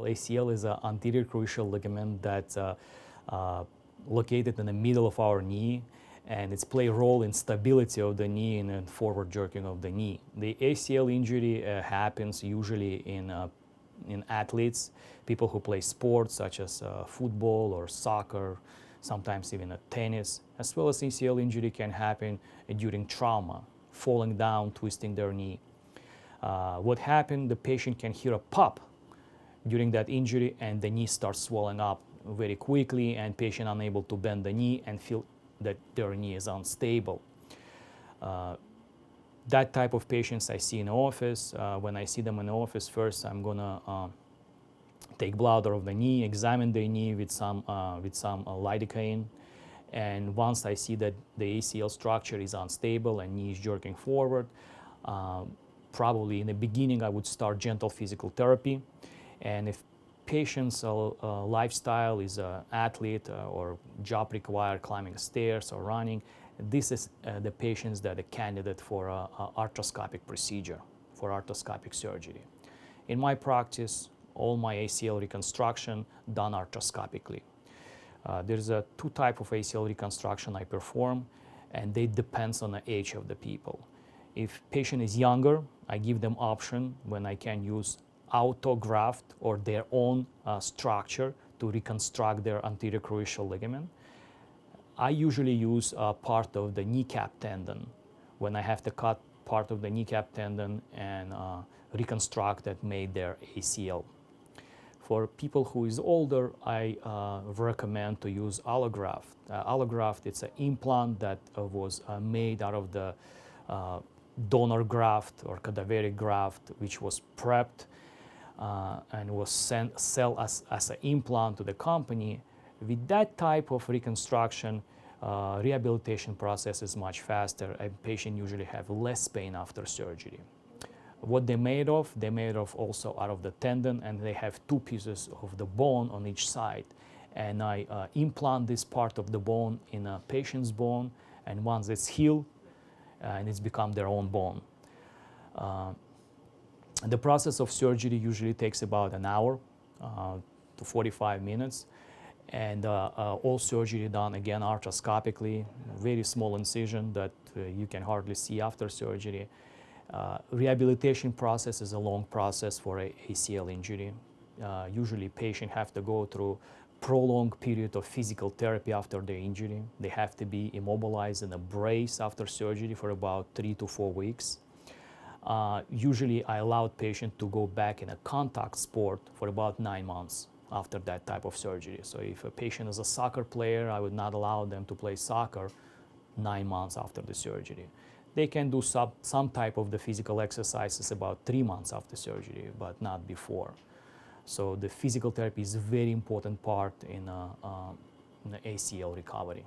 ACL is an anterior cruciate ligament that's located in the middle of our knee, and it's play a role in stability of the knee and in forward jerking of the knee. The ACL injury happens usually in athletes, people who play sports such as football or soccer, sometimes even tennis, as well as ACL injury can happen during trauma, falling down, twisting their knee. What happened, the patient can hear a pop during that injury and the knee starts swelling up very quickly, and patient unable to bend the knee and feel that their knee is unstable. That type of patients I see in the office. When I see them in the office, first I'm gonna take blood out of the knee, examine the knee with some lidocaine, and once I see that the ACL structure is unstable and knee is jerking forward, probably in the beginning I would start gentle physical therapy, and if patient's lifestyle is an athlete or job require climbing stairs or running, this is the patients that are candidate for arthroscopic procedure, for arthroscopic surgery. In my practice, all my ACL reconstruction done arthroscopically. There's two types of ACL reconstruction I perform, and they depends on the age of the people. If patient is younger, I give them option when I can use autograft or their own structure to reconstruct their anterior cruciate ligament. I usually use part of the kneecap tendon when I have to cut part of the kneecap tendon and reconstruct that made their ACL. For people who is older, I recommend to use allograft. Allograft, it's an implant that was made out of the donor graft or cadaveric graft, which was prepped and was sell as an implant to the company. With that type of reconstruction, rehabilitation process is much faster, and patient usually have less pain after surgery. What they're made of also out of the tendon, and they have two pieces of the bone on each side. And I implant this part of the bone in a patient's bone, and once it's healed, and it's become their own bone. The process of surgery usually takes about an hour to 45 minutes. And all surgery done again arthroscopically, very small incision that you can hardly see after surgery. Rehabilitation process is a long process for a ACL injury. Usually patient have to go through prolonged period of physical therapy after the injury. They have to be immobilized in a brace after surgery for about 3 to 4 weeks. Usually I allowed patient to go back in a contact sport for about 9 months after that type of surgery. So if a patient is a soccer player, I would not allow them to play soccer 9 months after the surgery. They can do some type of the physical exercises about 3 months after surgery, but not before. So the physical therapy is a very important part in the ACL recovery.